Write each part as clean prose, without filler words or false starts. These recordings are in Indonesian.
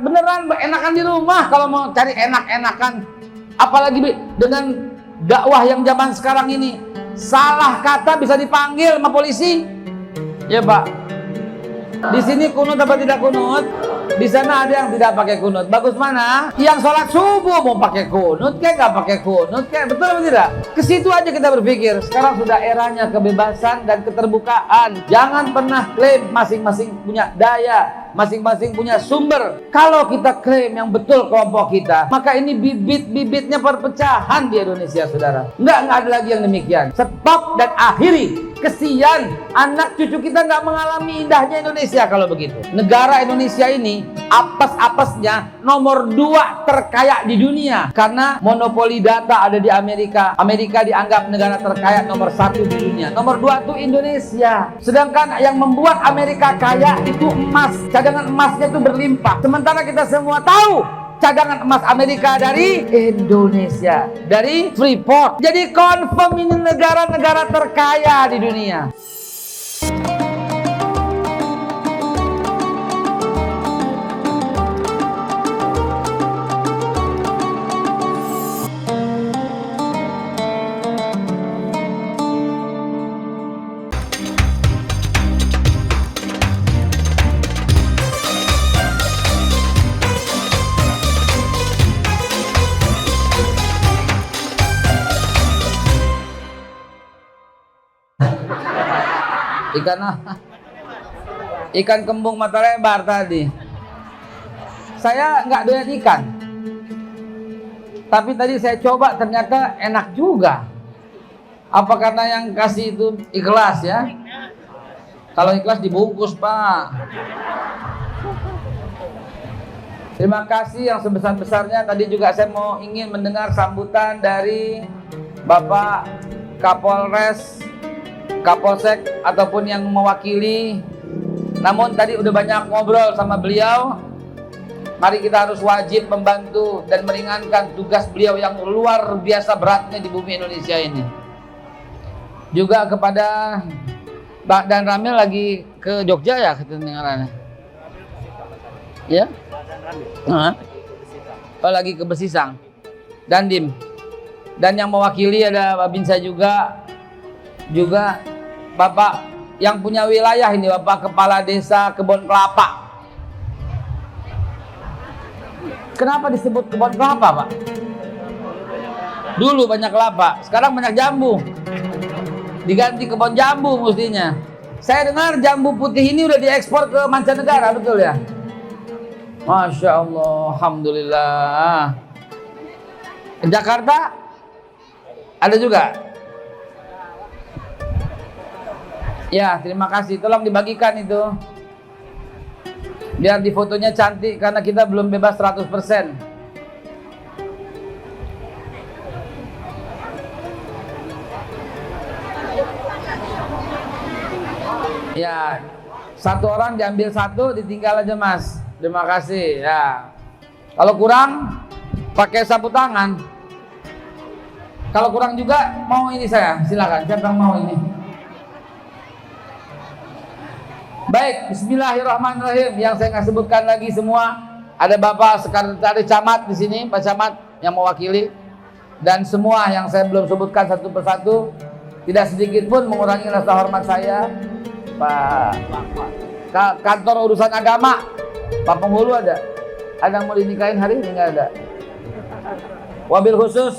beneran enakan di rumah kalau mau cari enak-enakan. Apalagi dengan dakwah yang zaman sekarang ini, salah kata bisa dipanggil sama polisi. Ya Pak, di sini kunut apa tidak kunut? Di sana ada yang tidak pakai kunut. Bagus mana? Yang sholat subuh mau pakai kunut kayak nggak pakai kunut kayak, betul atau tidak? Ke situ aja kita berpikir. Sekarang sudah eranya kebebasan dan keterbukaan. Jangan pernah klaim masing-masing punya daya, masing-masing punya sumber. Kalau kita klaim yang betul kelompok kita, maka ini bibit-bibitnya perpecahan di Indonesia, saudara. Nggak ada lagi yang demikian. Stop dan akhiri. Kesian, anak cucu kita nggak mengalami indahnya Indonesia kalau begitu. Negara Indonesia ini apes-apesnya nomor 2 terkaya di dunia karena monopoli data ada di Amerika. Amerika dianggap negara terkaya nomor 1 di dunia. Nomor 2 itu Indonesia. Sedangkan yang membuat Amerika kaya itu emas. Cadangan emasnya itu berlimpah. Sementara kita semua tahu cadangan emas Amerika dari Indonesia, dari Freeport. Jadi confirm ini negara-negara terkaya di dunia. Ikan kembung mata lebar tadi. Saya nggak doyan ikan, tapi tadi saya coba ternyata enak juga. Apa karena yang kasih itu ikhlas ya? Kalau ikhlas dibungkus, Pak. Terima kasih yang sebesar-besarnya. Tadi juga saya ingin mendengar sambutan dari Bapak Kapolres, Kapolsek ataupun yang mewakili. Namun tadi udah banyak ngobrol sama beliau. Mari kita harus wajib membantu dan meringankan tugas beliau yang luar biasa beratnya di bumi Indonesia ini. Juga kepada Pak Dan Ramil lagi ke Jogja ya kedengarannya. Ya? Oh, lagi ke Besisang. Dandim. Dan yang mewakili ada Babinsa juga Bapak yang punya wilayah ini, Bapak Kepala Desa Kebon Kelapa. Kenapa disebut kebun kelapa, Pak? Dulu banyak kelapa, sekarang banyak jambu. Diganti kebun jambu mestinya. Saya dengar jambu putih ini udah diekspor ke mancanegara, betul ya? Masya Allah, alhamdulillah. Jakarta ada juga. Ya, terima kasih. Tolong dibagikan itu. Biar di fotonya cantik karena kita belum bebas 100%. Ya, satu orang diambil satu, ditinggal aja Mas. Terima kasih. Ya. Kalau kurang pakai sapu tangan. Kalau kurang juga mau ini saya, silakan. Siapa yang mau ini? Baik, bismillahirrahmanirrahim. Yang saya nggak sebutkan lagi semua, ada Bapak Sekretaris Camat di sini, Pak Camat yang mewakili, dan semua yang saya belum sebutkan satu persatu, tidak sedikit pun mengurangi rasa hormat saya. Pak Kantor Urusan Agama, Pak Penghulu ada yang mau dinikahin hari ini? Nggak ada. Wabil khusus,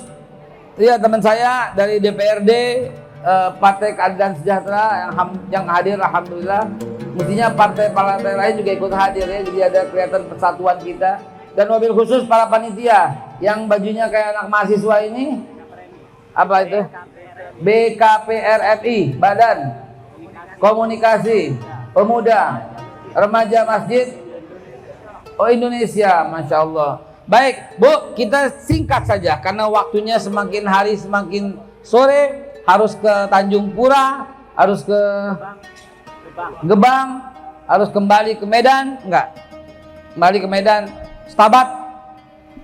ya teman saya dari DPRD Partai Keadilan Sejahtera yang hadir, alhamdulillah. Mestinya partai-partai lain juga ikut hadir ya, jadi ada kelihatan persatuan kita. Dan wabil khusus para panitia yang bajunya kayak anak mahasiswa ini, apa itu? BKPRFI, Badan Komunikasi Pemuda Remaja Masjid Indonesia, Masya Allah. Baik Bu, kita singkat saja karena waktunya semakin hari semakin sore. Harus ke Tanjung Pura, harus ke Gebang, harus kembali ke Medan, enggak? Kembali ke Medan, Stabat.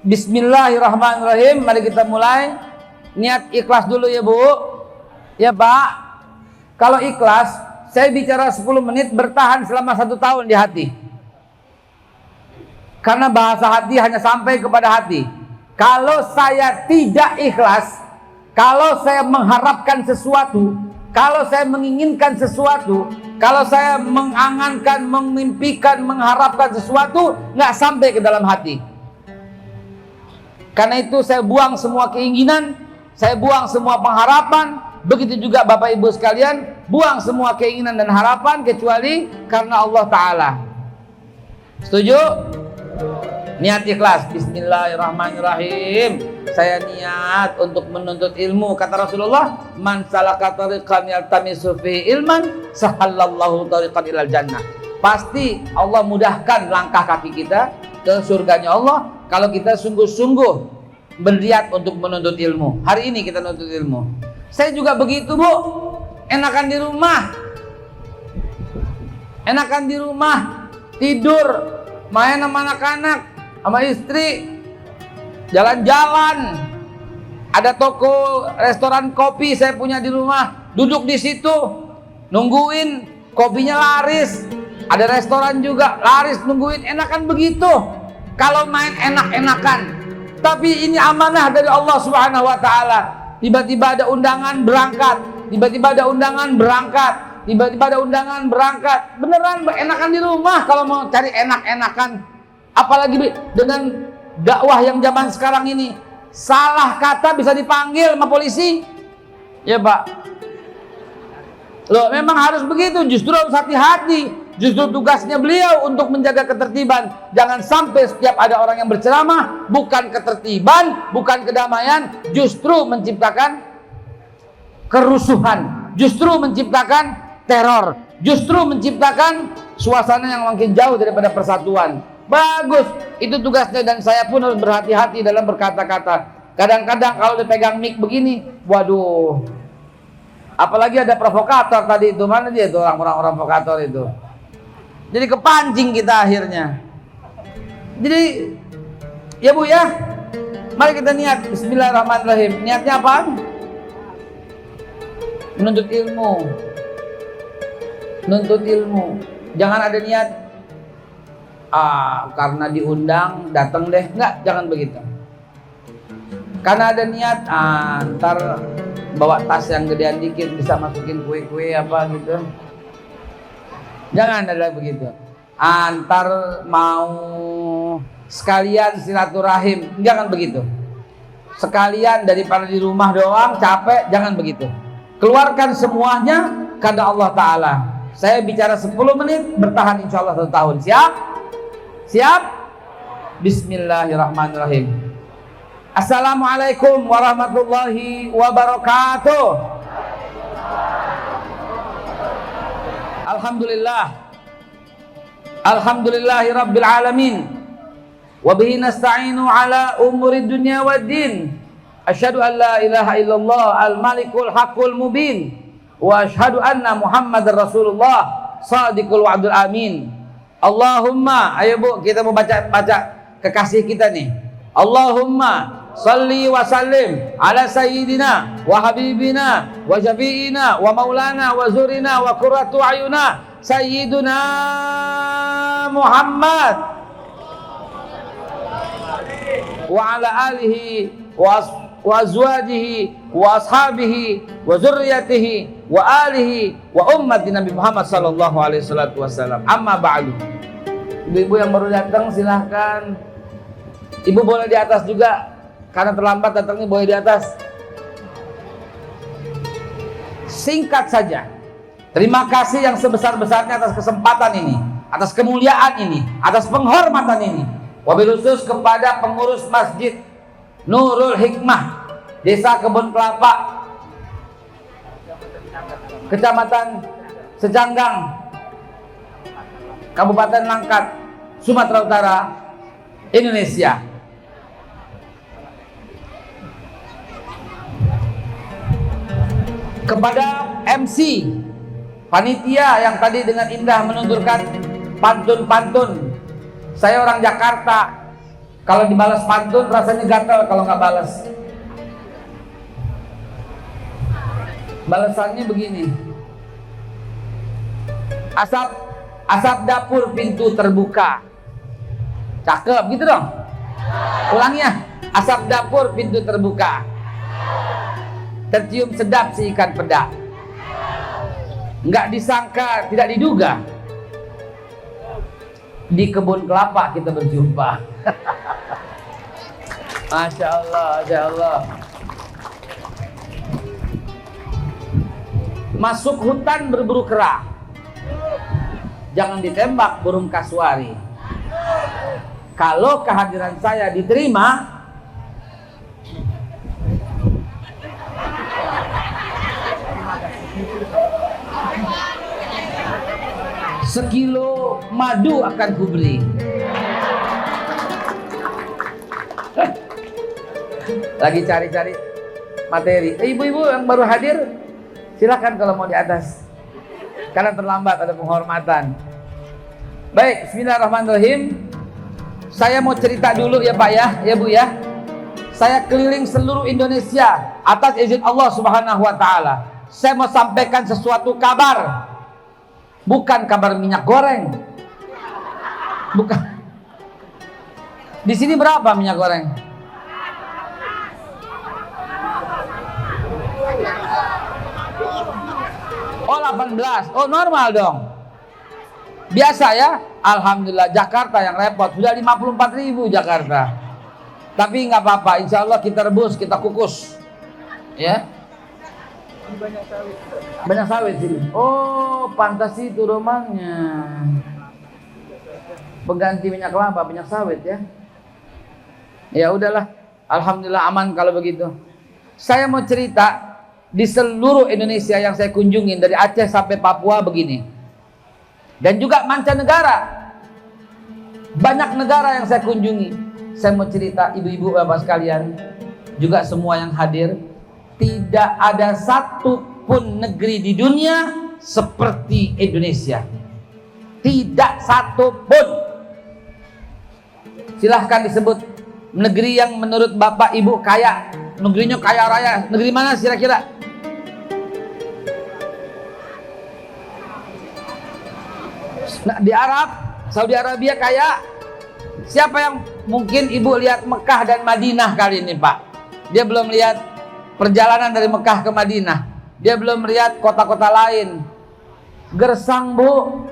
Bismillahirrahmanirrahim. Mari kita mulai. Niat ikhlas dulu ya Bu. Ya Pak. Kalau ikhlas, saya bicara 10 menit bertahan selama 1 tahun di hati. Karena bahasa hati hanya sampai kepada hati. Kalau saya tidak ikhlas, kalau saya mengharapkan sesuatu, kalau saya menginginkan sesuatu, kalau saya mengangankan, memimpikan, mengharapkan sesuatu, nggak sampai ke dalam hati. Karena itu saya buang semua keinginan, saya buang semua pengharapan. Begitu juga Bapak Ibu sekalian, buang semua keinginan dan harapan kecuali karena Allah Ta'ala. Setuju? Niat ikhlas. Bismillahirrahmanirrahim. Saya niat untuk menuntut ilmu. Kata Rasulullah, man salaka tariqan yaltamisu fi ilman, sahallallahu tariqan ilal jannah. Pasti Allah mudahkan langkah kaki kita ke surganya Allah kalau kita sungguh-sungguh berniat untuk menuntut ilmu. Hari ini kita menuntut ilmu. Saya juga begitu, Bu. Enakan di rumah. Enakan di rumah, tidur, main sama anak-anak, sama istri, jalan-jalan. Ada toko, restoran kopi saya punya di rumah. Duduk di situ, nungguin kopinya laris. Ada restoran juga laris, nungguin. Enakan begitu. Kalau main enak-enakan. Tapi ini amanah dari Allah Subhanahu wa Ta'ala. Tiba-tiba ada undangan berangkat. Tiba-tiba ada undangan berangkat. Tiba-tiba ada undangan berangkat. Beneran enakan di rumah kalau mau cari enak-enakan. Apalagi dengan dakwah yang zaman sekarang ini. Salah kata bisa dipanggil sama polisi. Ya Pak. Loh memang harus begitu. Justru harus hati-hati. Justru tugasnya beliau untuk menjaga ketertiban. Jangan sampai setiap ada orang yang berceramah, bukan ketertiban, bukan kedamaian, justru menciptakan kerusuhan, justru menciptakan teror, justru menciptakan suasana yang makin jauh daripada persatuan. Bagus, itu tugasnya dan saya pun harus berhati-hati dalam berkata-kata. Kadang-kadang kalau dipegang mic begini, waduh. Apalagi ada provokator tadi itu, mana dia tuh orang-orang provokator itu. Jadi kepancing kita akhirnya. Jadi ya Bu ya, mari kita niat. Bismillahirrahmanirrahim. Niatnya apa? Menuntut ilmu. Menuntut ilmu. Jangan ada niat karena diundang datang deh. Enggak, jangan begitu. Karena ada niat ntar bawa tas yang gedean dikit bisa masukin kue-kue apa gitu. Jangan ada begitu. Antar mau sekalian silaturahim, jangan begitu. Sekalian daripada di rumah doang capek, jangan begitu. Keluarkan semuanya karena Allah Ta'ala. Saya bicara 10 menit, bertahan insya Allah 1 tahun. Siap? Siap? Bismillahirrahmanirrahim. Assalamualaikum warahmatullahi wabarakatuh. Alhamdulillah. Alhamdulillahi rabbil alamin. Wa bihi nasta'inu ala umuri dunya waddin. Asyhadu an la ilaha illallah al-malikul haqqul mubin. Wa asyhadu anna Muhammadar Rasulullah sadiqul wa'dul amin. Allahumma, ayo Bu, kita mau baca kekasih kita nih. Allahumma salli wa sallim ala sayyidina wa habibina wa syafi'ina wa maulana wa zurina wa qurratu ayuna sayyiduna Muhammad wa ala alihi wa azwajihi wa ashabihi wa zurriyatihi wa alihi wa ummati Nabi Muhammad sallallahu alaihi wasallam. Amma ba'du. Ibu-ibu yang baru datang silahkan. Ibu boleh di atas juga. Karena terlambat datangnya boleh di atas. Singkat saja. Terima kasih yang sebesar-besarnya atas kesempatan ini, atas kemuliaan ini, atas penghormatan ini. Wabil khusus kepada pengurus Masjid Nurul Hikmah, Desa Kebun Kelapa, Kecamatan Secanggang, Kabupaten Langkat, Sumatera Utara, Indonesia. Kepada MC panitia yang tadi dengan indah menunturkan pantun-pantun. Saya orang Jakarta, kalau dibalas pantun rasanya gatal kalau nggak balas. Balasannya begini: asap dapur pintu terbuka, Cakep gitu dong. Ulangi ya. Asap dapur, pintu terbuka. Tercium sedap si ikan peda. Nggak disangka, tidak diduga. Di kebun kelapa kita berjumpa. Masya Allah, Masya Allah. Masuk hutan berburu kera. Jangan ditembak burung kasuari. Kalau kehadiran saya diterima, sekilo madu akan kuberi. Lagi cari-cari materi. Ibu-ibu yang baru hadir, silakan kalau mau di atas. Karena terlambat ada penghormatan. Baik, bismillahirrahmanirrahim. Saya mau cerita dulu ya Pak ya Bu ya. Saya keliling seluruh Indonesia atas izin Allah Subhanahu wa taala. Saya mau sampaikan sesuatu kabar. Bukan kabar minyak goreng. Bukan. Di sini berapa minyak goreng? Oh 18. Oh normal dong. Biasa ya. Alhamdulillah Jakarta yang repot. Sudah 54.000 Jakarta. Tapi nggak apa-apa. Insya Allah kita rebus, kita kukus. Ya. Banyak sawit sini. Oh pantas itu rumahnya. Pengganti minyak kelapa, minyak sawit ya. Ya udahlah. Alhamdulillah aman kalau begitu. Saya mau cerita di seluruh Indonesia yang saya kunjungin dari Aceh sampai Papua begini. Dan juga mancanegara. Banyak negara yang saya kunjungi. Saya mau cerita ibu-ibu bapak sekalian, juga semua yang hadir, tidak ada satupun negeri di dunia seperti Indonesia. Tidak satupun. Silahkan disebut negeri yang menurut bapak ibu kaya. Negerinya kaya raya. Negeri mana kira-kira? Nah, di Arab, Saudi Arabia kaya. Siapa yang mungkin ibu lihat Mekah dan Madinah kali ini Pak? Dia belum lihat perjalanan dari Mekah ke Madinah. Dia belum lihat kota-kota lain. Gersang Bu.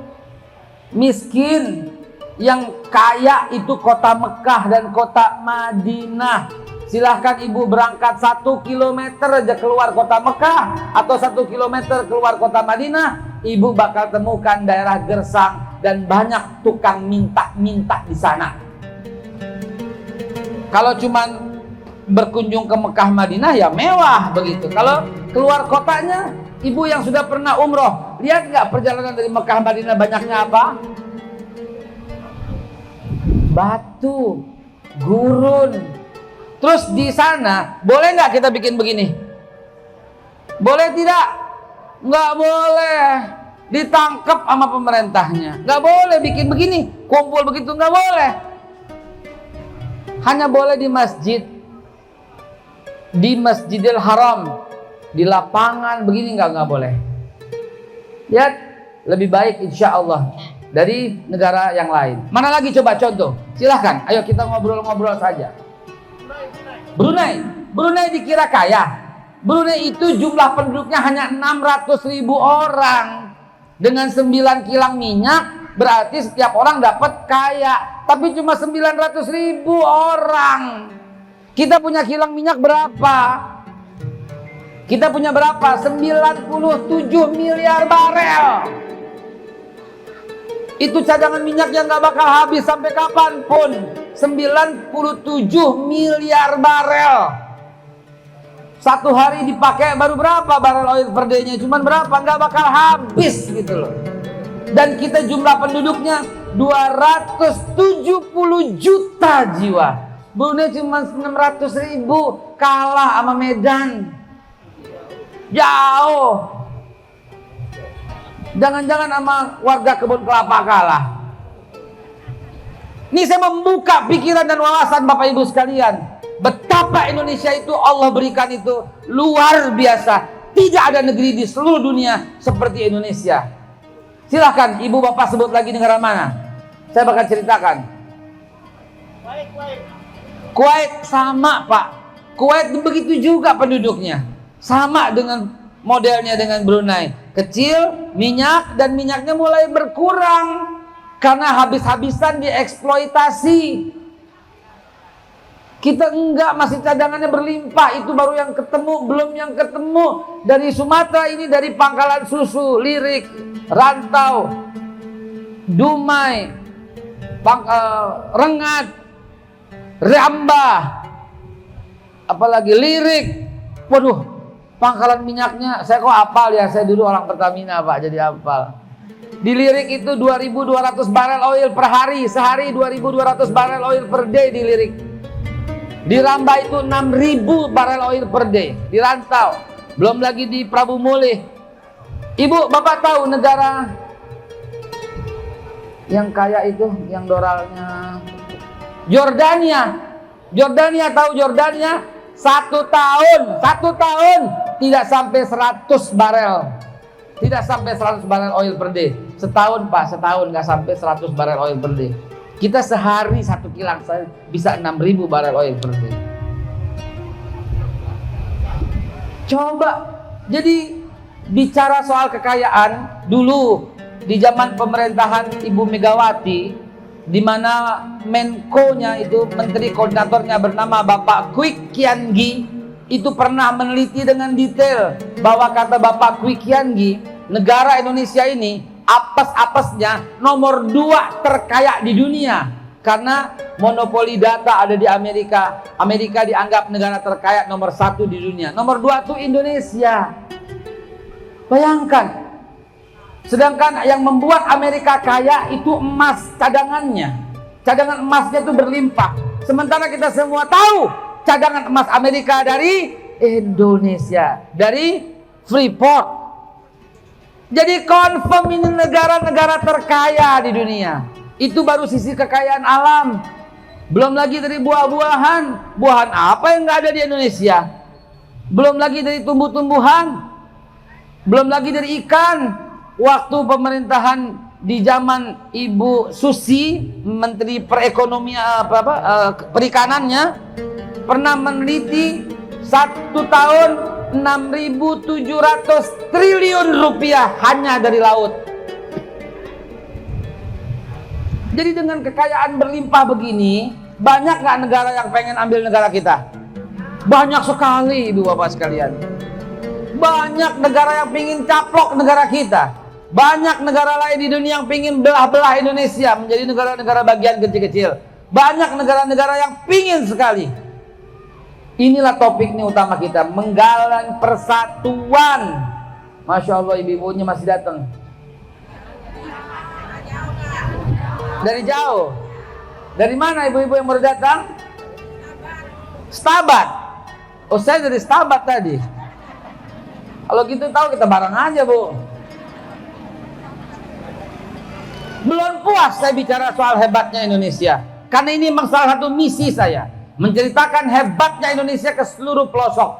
Miskin. Yang kaya itu kota Mekah dan kota Madinah. Silahkan ibu berangkat 1 kilometer aja keluar kota Mekah atau 1 kilometer keluar kota Madinah, ibu bakal temukan daerah gersang dan banyak tukang minta-minta di sana. Kalau cuman berkunjung ke Mekah Madinah ya mewah begitu. Kalau keluar kotanya, ibu yang sudah pernah umroh, lihat nggak perjalanan dari Mekah Madinah banyaknya apa? Batu, gurun. Terus di sana boleh nggak kita bikin begini? Boleh tidak? Nggak boleh. Ditangkap sama pemerintahnya. Nggak boleh bikin begini, kumpul begitu nggak boleh. Hanya boleh di masjid, di Masjidil Haram, di lapangan begini nggak boleh. Lihat, lebih baik insya Allah dari negara yang lain. Mana lagi coba contoh? Silahkan, ayo kita ngobrol-ngobrol saja. Brunei dikira kaya. Brunei itu jumlah penduduknya hanya 600.000 orang. Dengan 9 kilang minyak, berarti setiap orang dapat kaya. Tapi cuma 900.000 orang. Kita punya kilang minyak berapa? Kita punya berapa? 97 miliar barel. Itu cadangan minyak yang gak bakal habis sampai kapanpun. 97 miliar barel. Satu hari dipakai baru berapa barel oil per day-nya? Cuman berapa? Gak bakal habis gitu loh. Dan kita jumlah penduduknya 270 juta jiwa. Brunei cuma 600.000, kalah sama Medan. Jauh. Jangan-jangan sama warga kebun kelapa kalah. Ini saya membuka pikiran dan wawasan Bapak Ibu sekalian. Betapa Indonesia itu Allah berikan itu luar biasa. Tidak ada negeri di seluruh dunia seperti Indonesia. Silahkan Ibu Bapak sebut lagi negara mana. Saya bakal ceritakan. Kuwait sama Pak. Kuwait begitu juga penduduknya. Sama dengan modelnya dengan Brunei. Kecil, minyak, dan minyaknya mulai berkurang karena habis-habisan dieksploitasi. Kita enggak, masih cadangannya berlimpah. Itu baru yang ketemu, belum yang ketemu. Dari Sumatera ini, dari Pangkalan Susu, Lirik, Rantau, Dumai, Rengat, Rambah, apalagi Lirik. Waduh, pangkalan minyaknya saya kok hafal ya, saya dulu orang Pertamina Pak, jadi hafal. Di Lirik itu 2.200 barel oil per hari, sehari 2.200 barel oil per day di Lirik. Di Rambah itu 6.000 barel oil per day, di Rantau. Belum lagi di Prabu Mulih. Ibu, Bapak tahu negara yang kaya itu, yang doralnya? Jordania. Jordania, tahu Jordania? Satu tahun tidak sampai 100 barel. Tidak sampai 100 barel oil per day. Setahun Pak, setahun nggak sampai 100 barel oil per day. Kita sehari satu kilang saya bisa 6.000 barel oil per day. Coba, jadi bicara soal kekayaan dulu di zaman pemerintahan Ibu Megawati, di mana Menko-nya itu, menteri koordinatornya bernama Bapak Kwik Kian Gi, itu pernah meneliti dengan detail bahwa kata Bapak Kwik Kian Gi, negara Indonesia ini apes-apesnya nomor 2 terkaya di dunia karena monopoli data ada di Amerika. Amerika dianggap negara terkaya nomor 1 di dunia. Nomor 2 itu Indonesia. Bayangkan. Sedangkan yang membuat Amerika kaya itu emas cadangannya. Cadangan emasnya itu berlimpah. Sementara kita semua tahu cadangan emas Amerika dari Indonesia, dari Freeport. Jadi confirm ini negara-negara terkaya di dunia. Itu baru sisi kekayaan alam. Belum lagi dari buah-buahan. Buahan apa yang nggak ada di Indonesia? Belum lagi dari tumbuh-tumbuhan. Belum lagi dari ikan. Waktu pemerintahan di zaman Ibu Susi, Menteri Perekonomian Perikanannya, pernah meneliti 1 tahun 6.700 triliun rupiah hanya dari laut. Jadi dengan kekayaan berlimpah begini, banyak nggak negara yang pengen ambil negara kita? Banyak sekali, Ibu Bapak sekalian. Banyak negara yang pengen caplok negara kita. Banyak negara lain di dunia yang pengen belah-belah Indonesia menjadi negara-negara bagian kecil-kecil. Banyak negara-negara yang pingin sekali. Inilah topik ini utama kita, menggalang persatuan. Masya Allah, ibu-ibunya masih datang. Dari jauh. Dari mana ibu-ibu yang baru datang? Stabat. Oh, saya dari Stabat tadi. Kalau gitu tahu kita bareng aja, Bu. Belum puas saya bicara soal hebatnya Indonesia. Karena ini memang salah satu misi saya. Menceritakan hebatnya Indonesia ke seluruh pelosok.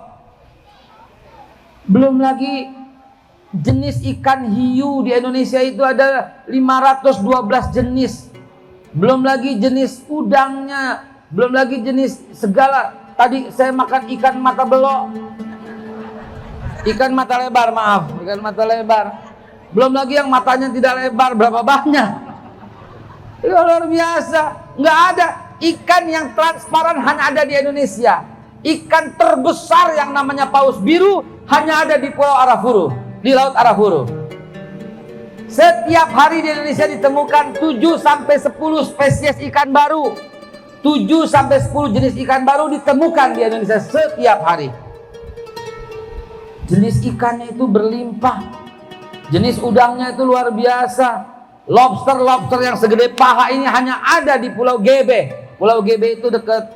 Belum lagi jenis ikan hiu di Indonesia itu ada 512 jenis. Belum lagi jenis udangnya. Belum lagi jenis segala. Tadi saya makan ikan mata belok. Ikan mata lebar, maaf. Ikan mata lebar. Belum lagi yang matanya tidak lebar, berapa banyak. Itu luar biasa. Nggak ada. Ikan yang transparan hanya ada di Indonesia. Ikan terbesar yang namanya paus biru hanya ada di Pulau Arafuru, di Laut Arafuru. Setiap hari di Indonesia ditemukan 7-10 spesies ikan baru. 7-10 jenis ikan baru ditemukan di Indonesia setiap hari. Jenis ikannya itu berlimpah. Jenis udangnya itu luar biasa. Lobster-lobster yang segede paha ini hanya ada di Pulau Gebe. Pulau Gebe itu dekat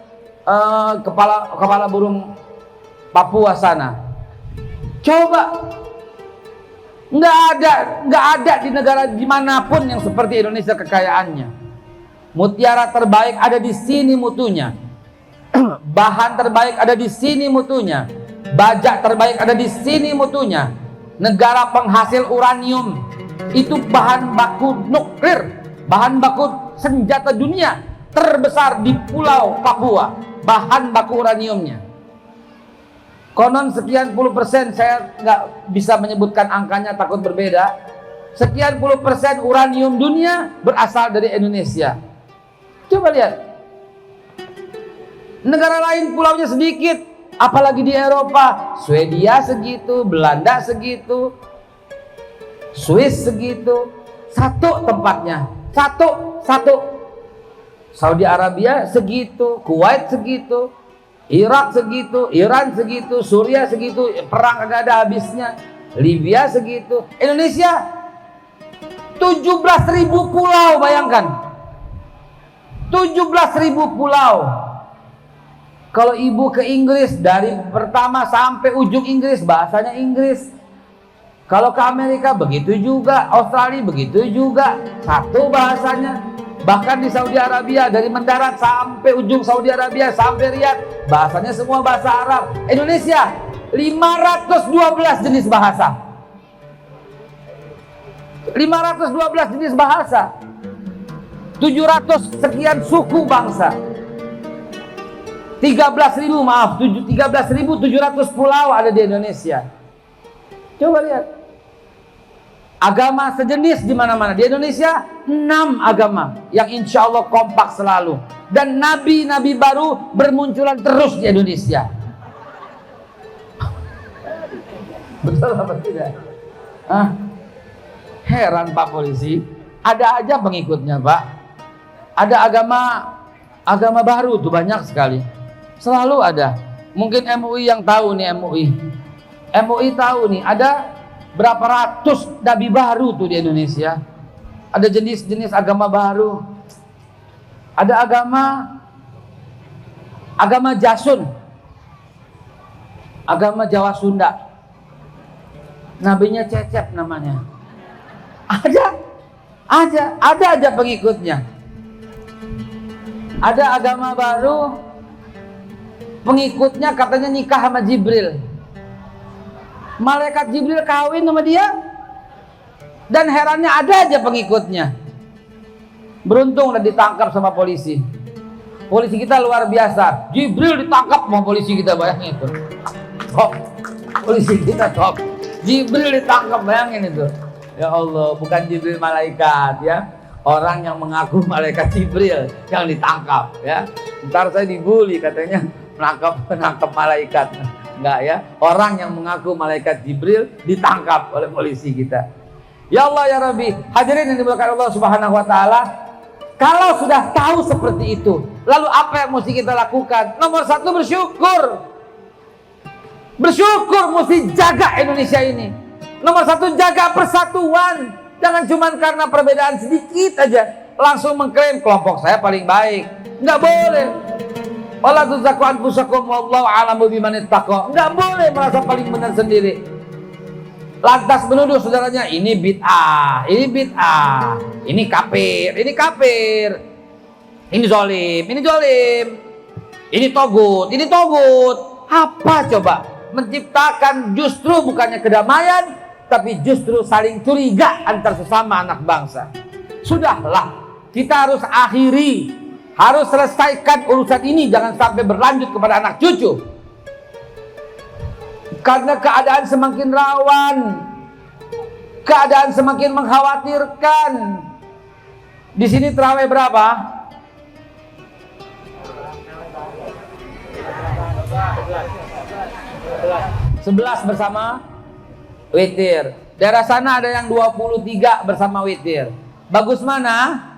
kepala burung Papua sana. Coba, nggak ada di negara dimanapun yang seperti Indonesia kekayaannya. Mutiara terbaik ada di sini mutunya. Bahan terbaik ada di sini mutunya. Bajak terbaik ada di sini mutunya. Negara penghasil uranium, itu bahan baku nuklir, bahan baku senjata dunia. terbesar di Pulau Papua, bahan baku uraniumnya. Konon sekian puluh persen, saya nggak bisa menyebutkan angkanya, takut berbeda. Sekian puluh persen uranium dunia berasal dari Indonesia. Coba lihat, negara lain pulaunya sedikit, apalagi di Eropa. Swedia segitu, Belanda segitu, Swiss segitu, satu tempatnya, satu. Saudi Arabia segitu, Kuwait segitu, Irak segitu, Iran segitu, Suriah segitu, perang kagak ada habisnya, Libya segitu. Indonesia 17.000 pulau, bayangkan 17.000 pulau. Kalau ibu ke Inggris, dari pertama sampai ujung Inggris bahasanya Inggris. Kalau ke Amerika begitu juga, Australia begitu juga, satu bahasanya. Bahkan di Saudi Arabia, dari mendarat sampai ujung Saudi Arabia sampai Riyadh, bahasanya semua bahasa Arab. Indonesia 512 jenis bahasa. 512 jenis bahasa. 700 sekian suku bangsa. 13.700 pulau ada di Indonesia. Coba lihat. Agama sejenis di mana-mana. Di Indonesia 6 agama yang insya Allah kompak selalu. Dan nabi-nabi baru bermunculan terus di Indonesia. Betul apa tidak? Heran Pak Polisi. Ada aja pengikutnya Pak. Ada agama baru tuh banyak sekali. Selalu ada. Mungkin MUI yang tahu nih, MUI tahu nih, ada berapa ratus nabi baru tuh di Indonesia. Ada jenis-jenis agama baru. Ada agama Jasun, agama Jawa Sunda. Nabinya Cecep namanya. Ada aja pengikutnya. Ada agama baru, pengikutnya katanya nikah sama Jibril. Malaikat Jibril kawin sama dia, dan herannya ada aja pengikutnya. Beruntung udah ditangkap sama polisi. Polisi kita luar biasa. Jibril ditangkap sama polisi kita, bayangin itu. Top. Polisi kita top. Jibril ditangkap, bayangin itu. Ya Allah, bukan Jibril malaikat ya. Orang yang mengaku malaikat Jibril yang ditangkap ya. Ntar saya dibully katanya menangkap malaikat. Enggak ya, orang yang mengaku malaikat Jibril ditangkap oleh polisi kita. Ya Allah ya Rabbi, hadirin yang dimuliakan Allah Subhanahu wa taala, kalau sudah tahu seperti itu, lalu apa yang mesti kita lakukan? Nomor satu, bersyukur. Bersyukur, mesti jaga Indonesia ini. Nomor satu, jaga persatuan. Jangan cuma karena perbedaan sedikit aja langsung mengklaim kelompok saya paling baik. Enggak boleh. Wala tuzakku anfusakum wallahu a'lamu biman ittaqa. Enggak boleh merasa paling benar sendiri. Lantas menuduh saudaranya, ini bid'ah, ini kafir, ini zolim, ini togut, Apa coba? Menciptakan justru bukannya kedamaian, tapi justru saling curiga antar sesama anak bangsa. Sudahlah, kita harus akhiri. Harus selesaikan urusan ini, jangan sampai berlanjut kepada anak cucu. Karena keadaan semakin rawan, keadaan semakin mengkhawatirkan. Di sini terawih berapa? 11 bersama witir. Daerah sana ada yang 23 bersama witir. Bagus mana?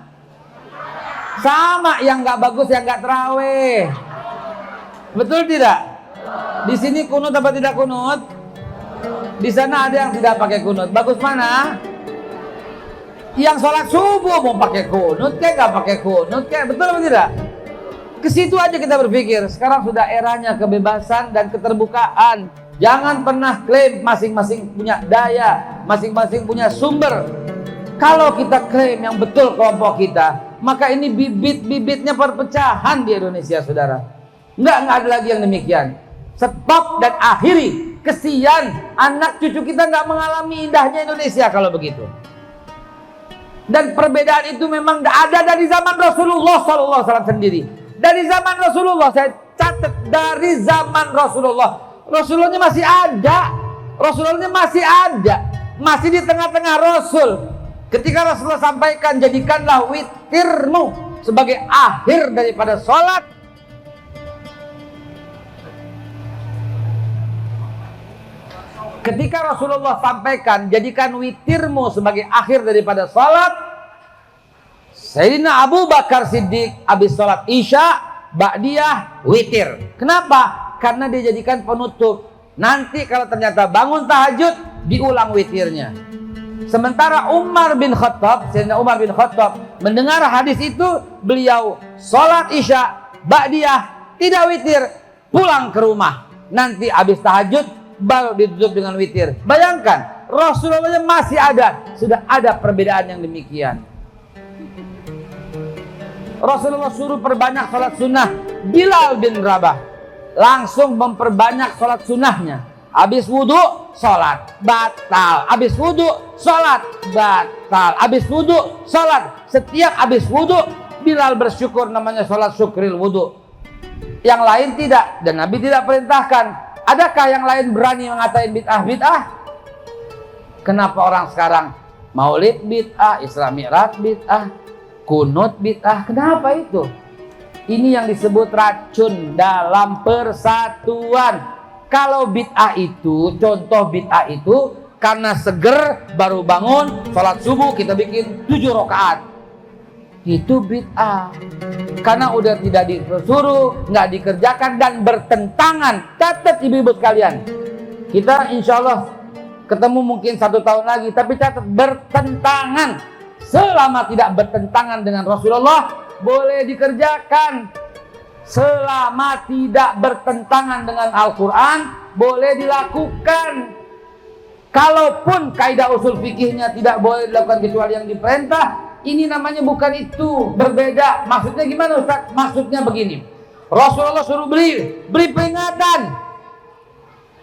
Sama, yang nggak bagus yang nggak terawih. Betul tidak? Di sini kunut apa tidak kunut? Di sana ada yang tidak pakai kunut. Bagus mana? Yang sholat subuh mau pakai kunut kayak nggak pakai kunut kayak, betul apa tidak? Ke situ aja kita berpikir. Sekarang sudah eranya kebebasan dan keterbukaan. Jangan pernah klaim masing-masing punya daya, masing-masing punya sumber. Kalau kita klaim yang betul kelompok kita, maka ini bibit-bibitnya perpecahan di Indonesia, saudara. Nggak ada lagi yang demikian. Stop dan akhiri. Kesian, anak cucu kita nggak mengalami indahnya Indonesia kalau begitu. Dan perbedaan itu memang ada dari zaman Rasulullah SAW sendiri. Dari zaman Rasulullah, saya catat dari zaman Rasulullah. Rasulullahnya masih ada. Rasulullahnya masih ada. Masih di tengah-tengah Rasul. Ketika Rasulullah sampaikan, jadikanlah witirmu sebagai akhir daripada sholat. Ketika Rasulullah sampaikan, jadikan witirmu sebagai akhir daripada salat, Sayyidina Abu Bakar Siddiq habis salat Isya, ba'diyah, witir. Kenapa? Karena dia jadikan penutup. Nanti kalau ternyata bangun tahajud, diulang witirnya. Sementara Sayyidina Umar bin Khattab mendengar hadis itu, beliau salat Isya, ba'diyah, tidak witir, pulang ke rumah. Nanti habis tahajud, baru ditutup dengan witir. Bayangkan, Rasulullah masih ada. Sudah ada perbedaan yang demikian. Rasulullah suruh perbanyak salat sunnah. Bilal bin Rabah langsung memperbanyak salat sunnahnya. Habis wudhu, salat batal. Habis wudhu, salat batal. Habis wudhu, salat. Setiap habis wudhu, Bilal bersyukur, namanya salat syukril wudhu. Yang lain tidak, dan Nabi tidak perintahkan. Adakah yang lain berani mengatakan bid'ah? Kenapa orang sekarang maulid bid'ah, Isra Mi'raj bid'ah, kunut bid'ah? Kenapa itu? Ini yang disebut racun dalam persatuan. Kalau bid'ah itu, contoh bid'ah itu, karena seger baru bangun, sholat subuh kita bikin 7 rakaat. Itu bid'ah. Karena udah tidak disuruh, nggak dikerjakan dan bertentangan. Catat ibu-ibu sekalian, kita insya Allah ketemu mungkin 1 tahun lagi, tapi catat bertentangan. Selama tidak bertentangan dengan Rasulullah, boleh dikerjakan. Selama tidak bertentangan dengan Al-Quran, boleh dilakukan. Kalaupun kaidah usul fikihnya tidak boleh dilakukan kecuali yang diperintah, ini namanya bukan itu, berbeda. Maksudnya gimana Ustaz? Maksudnya begini, Rasulullah suruh beri peringatan.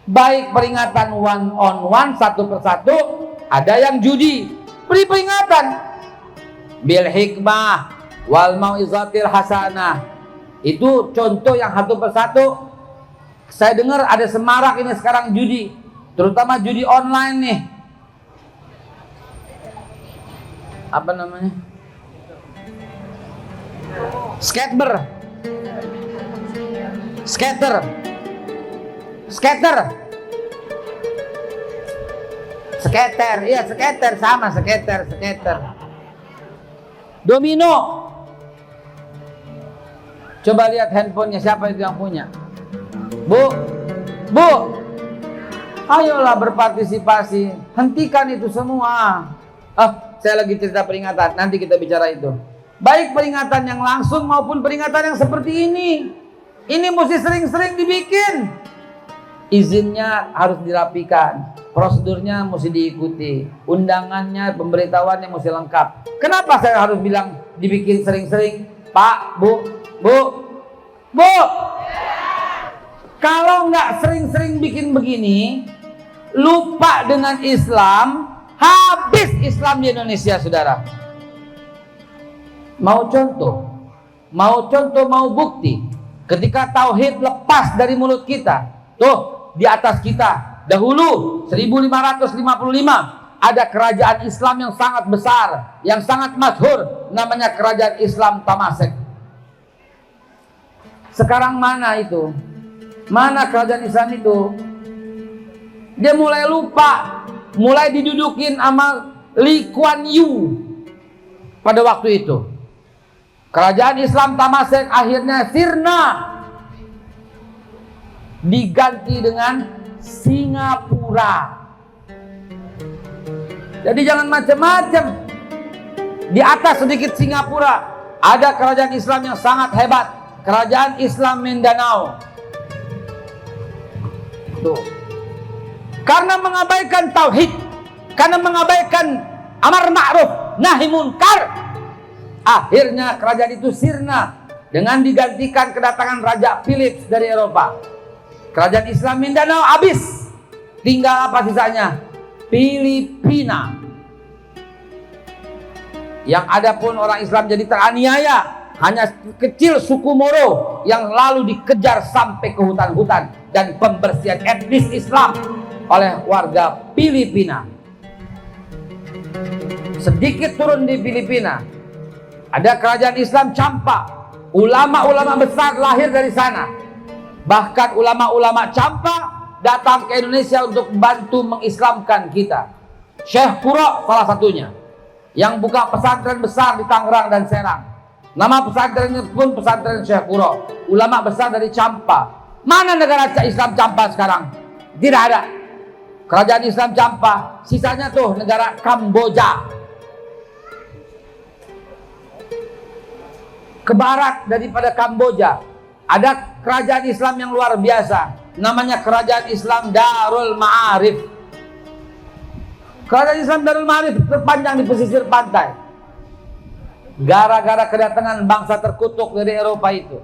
Baik peringatan one on one, satu persatu. Ada yang judi, beri peringatan. Bil hikmah wal mau'izatil hasanah. Itu contoh yang satu persatu. Saya dengar ada semarak ini sekarang judi, terutama judi online nih. Apa namanya? Skater. Iya, skater sama skater. Domino. Coba lihat handphonenya siapa itu yang punya. Bu, ayolah berpartisipasi. Hentikan itu semua. Saya lagi cerita peringatan, nanti kita bicara itu. Baik peringatan yang langsung maupun peringatan yang seperti ini. Ini mesti sering-sering dibikin. Izinnya harus dirapikan, prosedurnya mesti diikuti, undangannya, pemberitahuannya mesti lengkap. Kenapa saya harus bilang dibikin sering-sering? Pak, Bu. Kalau nggak sering-sering bikin begini, lupa dengan Islam, habis Islam di Indonesia, saudara. Mau contoh, mau bukti. Ketika tauhid lepas dari mulut kita, tuh di atas kita, dahulu 1555 ada kerajaan Islam yang sangat besar, yang sangat masyhur, namanya kerajaan Islam Tamasek. Sekarang mana itu? Mana kerajaan Islam itu? Dia mulai lupa. Mulai didudukin sama Lee Kuan Yew pada waktu itu. Kerajaan Islam Tamasek akhirnya sirna, diganti dengan Singapura. Jadi jangan macam-macam. Di atas sedikit Singapura ada kerajaan Islam yang sangat hebat, kerajaan Islam Mindanao. Tuh. Karena mengabaikan tauhid, karena mengabaikan amar ma'ruf nahi munkar, akhirnya kerajaan itu sirna dengan digantikan kedatangan Raja Philips dari Eropa. Kerajaan Islam Mindanao habis, tinggal apa sisanya? Filipina. Yang ada pun orang Islam jadi teraniaya, hanya kecil suku Moro yang lalu dikejar sampai ke hutan-hutan, dan pembersihan etnis Islam oleh warga Filipina. Sedikit turun di Filipina, ada kerajaan Islam Champa. Ulama-ulama besar lahir dari sana. Bahkan ulama-ulama Champa datang ke Indonesia untuk bantu mengislamkan kita. Syekh Kuro salah satunya, yang buka pesantren besar di Tangerang dan Serang. Nama pesantrennya pun pesantren Syekh Kuro. Ulama besar dari Champa. Mana negara Islam Champa sekarang? Tidak ada. Kerajaan Islam Champa, sisanya tuh negara Kamboja. Ke barat daripada Kamboja ada kerajaan Islam yang luar biasa, namanya Kerajaan Islam Darul Ma'arif. Kerajaan Islam Darul Ma'arif terpanjang di pesisir pantai. Gara-gara kedatangan bangsa terkutuk dari Eropa itu,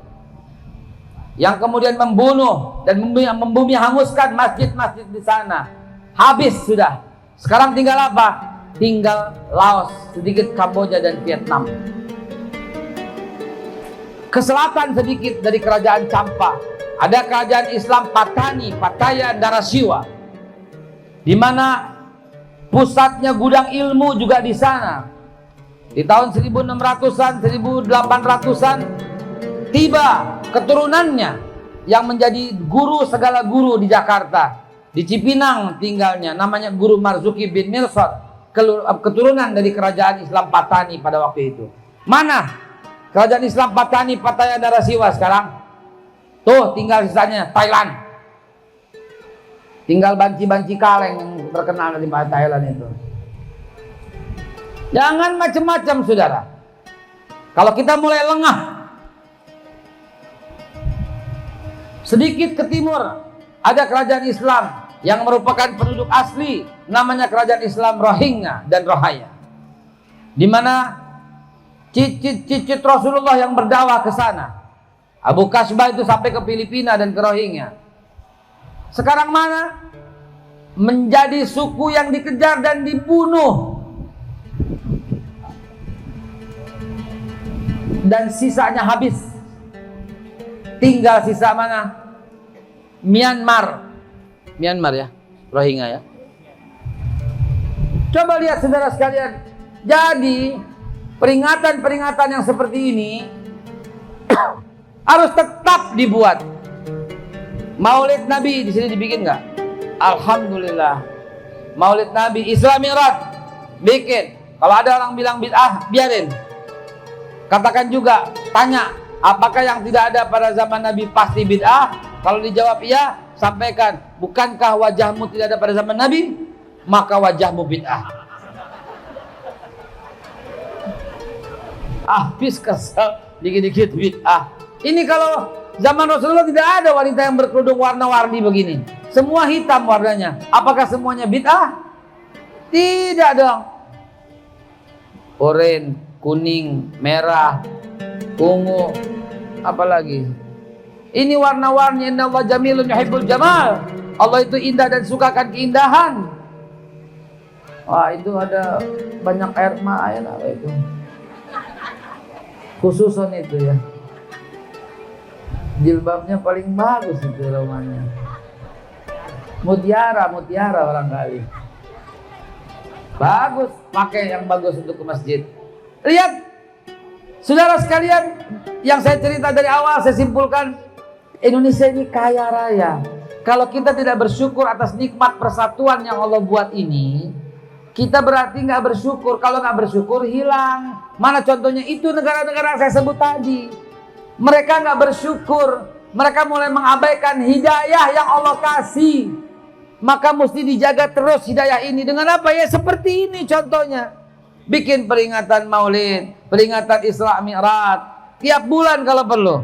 yang kemudian membunuh dan membumi hanguskan masjid-masjid di sana. Habis sudah. Sekarang tinggal apa? Tinggal Laos, sedikit Kamboja dan Vietnam. Ke selatan sedikit dari kerajaan Champa ada kerajaan Islam Patani, Pattaya, Narasiwa, di mana pusatnya gudang ilmu juga di sana. Di tahun 1600-an, 1800-an tiba keturunannya yang menjadi guru segala guru di Jakarta. Di Cipinang tinggalnya, namanya Guru Marzuki bin Mirsad, keturunan dari kerajaan Islam Patani pada waktu itu. Mana kerajaan Islam Patani, Pattaya, Narasiwa sekarang? Tuh tinggal sisanya Thailand. Tinggal banci-banci kaleng yang terkenal di Thailand itu. Jangan macam-macam saudara. Kalau kita mulai lengah, sedikit ke timur ada kerajaan Islam yang merupakan penduduk asli, namanya kerajaan Islam Rohingya dan Rohaya, di mana cicit Rasulullah yang berdakwah ke sana. Abu Kasbah itu sampai ke Filipina dan ke Rohingya. Sekarang mana? Menjadi suku yang dikejar dan dibunuh. Dan sisanya habis. Tinggal sisa mana? Myanmar. Myanmar ya, Rohingya ya. Coba lihat saudara sekalian. Jadi peringatan-peringatan yang seperti ini harus tetap dibuat. Maulid Nabi di sini dibikin nggak? Alhamdulillah. Maulid Nabi, Isra Mi'raj bikin. Kalau ada orang bilang bid'ah, biarin. Katakan juga, tanya, apakah yang tidak ada pada zaman Nabi pasti bid'ah? Kalau dijawab iya, sampaikan, bukankah wajahmu tidak ada pada zaman Nabi? Maka wajahmu bid'ah. Habis kesel, dikit-dikit bid'ah. Ini kalau zaman Rasulullah tidak ada wanita yang berkerudung warna-warni begini. Semua hitam warnanya. Apakah semuanya bid'ah? Tidak dong. Oranye, kuning, merah, ungu, apalagi. Ini warna-warni. Innallaha jamilun yuhibbul jamal. Allah itu indah dan sukakan keindahan. Wah, itu ada banyak air ma'ayan apa itu? Khususon itu ya. Jilbabnya paling bagus itu romanya. Mutiara barangkali. Bagus, pakai yang bagus untuk ke masjid. Lihat, saudara sekalian, yang saya cerita dari awal, saya simpulkan, Indonesia ini kaya raya. Kalau kita tidak bersyukur atas nikmat persatuan yang Allah buat ini, kita berarti nggak bersyukur. Kalau nggak bersyukur, hilang. Mana contohnya? Itu negara-negara saya sebut tadi. Mereka nggak bersyukur. Mereka mulai mengabaikan hidayah yang Allah kasih. Maka mesti dijaga terus hidayah ini. Dengan apa ya? Seperti ini contohnya. Bikin peringatan maulid, peringatan Isra Mi'raj. Tiap bulan kalau perlu.